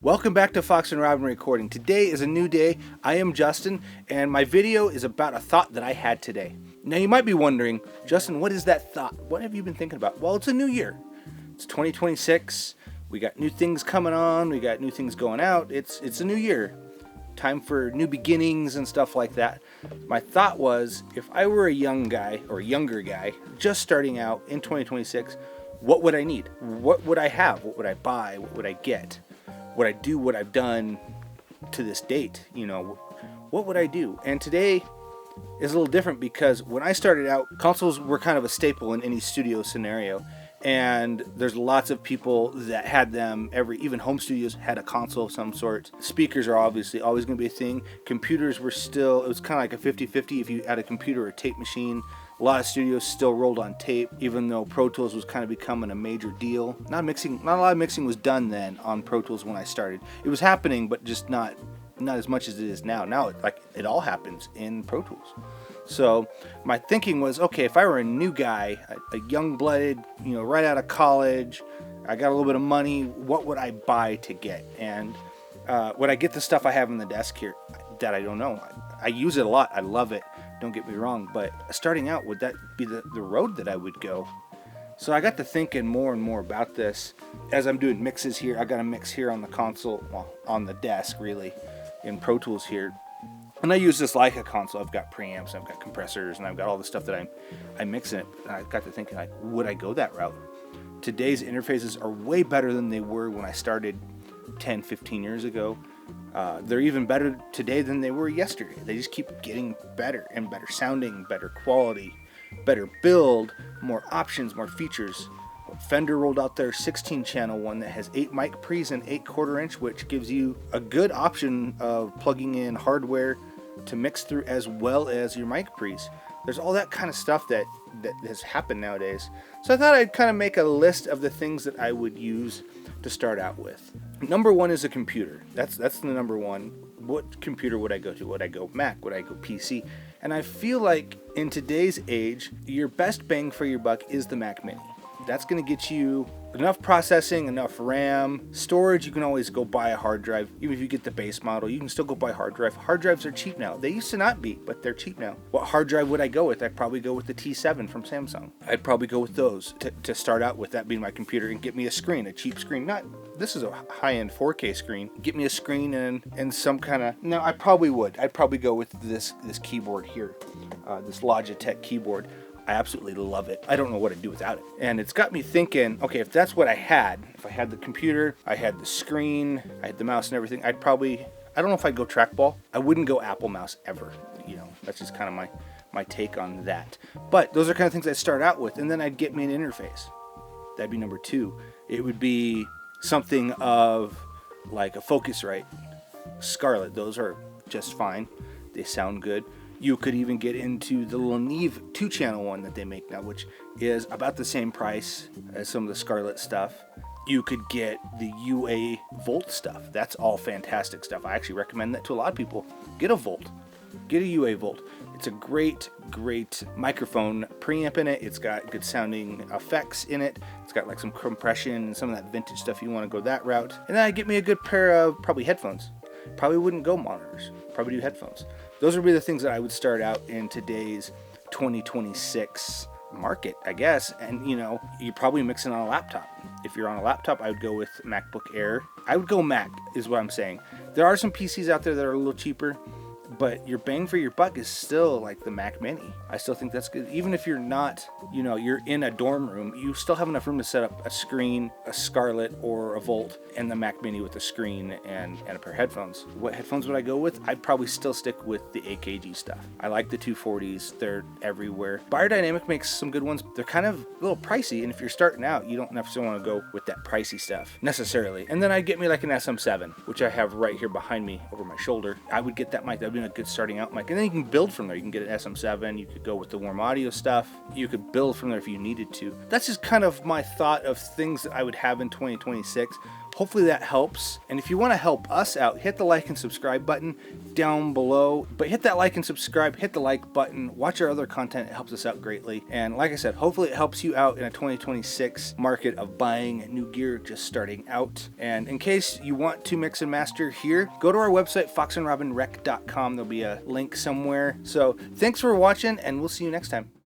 Welcome back to Fox and Robyn Recording. Today is a new day. I am Justin, and my video is about a thought that I had today. Now you might be wondering, Justin, what is that thought? What have you been thinking about? Well, it's a new year. It's 2026. We got new things coming on. We got new things going out. It's a new year. Time for new beginnings and stuff like that. My thought was, if I were a young guy or a younger guy just starting out in 2026, what would I need? What would I have? What would I buy? What would I get? Would I do what I've done to this date? What would I do? And today is a little different because when I started out, consoles were kind of a staple in any studio scenario. And there's lots of people that had them. Even home studios had a console of some sort. Speakers are obviously always going to be a thing. Computers were still, it was kind of like a 50-50 if you had a computer or a tape machine. A lot of studios still rolled on tape, even though Pro Tools was kind of becoming a major deal. Not a lot of mixing was done then on Pro Tools when I started. It was happening, but just not as much as it is now. Now, it all happens in Pro Tools. So my thinking was, okay, if I were a new guy, a young-blooded, right out of college, I got a little bit of money, what would I buy to get? And would I get the stuff I have on the desk here? That I don't know. I use it a lot. I love it. Don't get me wrong. But starting out, would that be the road that I would go? So I got to thinking more and more about this. As I'm doing mixes here, I got a mix here on the console, well, on the desk, really, in Pro Tools here. And I use this like a console. I've got preamps, I've got compressors, and I've got all the stuff that I mix in it. And I got to thinking, would I go that route? Today's interfaces are way better than they were when I started 10, 15 years ago. They're even better today than they were yesterday. They just keep getting better and better sounding, better quality, better build, more options, more features. Fender rolled out their 16-channel one that has 8 mic pre's and 8 1/4-inch, which gives you a good option of plugging in hardware to mix through as well as your mic pre's. There's all that kind of stuff that has happened nowadays. So I thought I'd kind of make a list of the things that I would use to start out with. Number one is a computer. That's the number one. What computer would I go to? Would I go Mac? Would I go PC? And I feel like in today's age, your best bang for your buck is the Mac Mini. That's going to get you enough processing, enough RAM. Storage, you can always go buy a hard drive. Even if you get the base model, you can still go buy a hard drive. Hard drives are cheap now. They used to not be, but they're cheap now. What hard drive would I go with? I'd probably go with the T7 from Samsung. I'd probably go with those to start out with, that being my computer, and get me a screen, a cheap screen. This is a high-end 4K screen. Get me a screen and some kind of... No, I probably would. I'd probably go with this keyboard here, this Logitech keyboard. I absolutely love it. I don't know what to do without it. And it's got me thinking, okay, if that's what I had, if I had the computer, I had the screen, I had the mouse and everything, I don't know if I'd go trackball. I wouldn't go Apple mouse ever. That's just kind of my take on that. But those are kind of things I'd start out with, and then I'd get me an interface. That'd be number two. It would be something of like a Focusrite, Scarlett. Those are just fine. They sound good. You could even get into the little Neve 2-channel one that they make now, which is about the same price as some of the Scarlett stuff. You could get the UA Volt stuff. That's all fantastic stuff. I actually recommend that to a lot of people. Get a Volt. Get a UA Volt. It's a great microphone preamp in it. It's got good sounding effects in it. It's got like some compression and some of that vintage stuff. You want to go that route. And then I'd get me a good pair of probably headphones. Probably wouldn't go monitors. Probably do headphones. Those would be the things that I would start out in today's 2026 market, I guess. And, you're probably mixing on a laptop. If you're on a laptop, I would go with MacBook Air. I would go Mac, is what I'm saying. There are some PCs out there that are a little cheaper, but your bang for your buck is still like the Mac Mini. I still think that's good. Even if you're not, you're in a dorm room, you still have enough room to set up a screen, a Scarlett or a Volt, and the Mac Mini with a screen and a pair of headphones. What headphones would I go with? I'd probably still stick with the AKG stuff. I like the 240s. They're everywhere. Beyerdynamic makes some good ones. They're kind of a little pricey, and if you're starting out, you don't necessarily want to go with that pricey stuff necessarily. And then I'd get me like an SM7, which I have right here behind me over my shoulder. I would get that mic. That'd be a good starting out mic. And then you can build from there. You can get an SM7. You could go with the warm audio stuff. You could build from there if you needed to. That's just kind of my thought of things that I would have in 2026. hopefully that helps. And if you want to help us out, hit the like and subscribe button down below. But hit that like and subscribe, hit the like button, watch our other content. It helps us out greatly. And like I said, hopefully it helps you out in a 2026 market of buying new gear just starting out. And in case you want to mix and master here, go to our website, foxandrobynrec.com. There'll be a link somewhere. So thanks for watching, and we'll see you next time.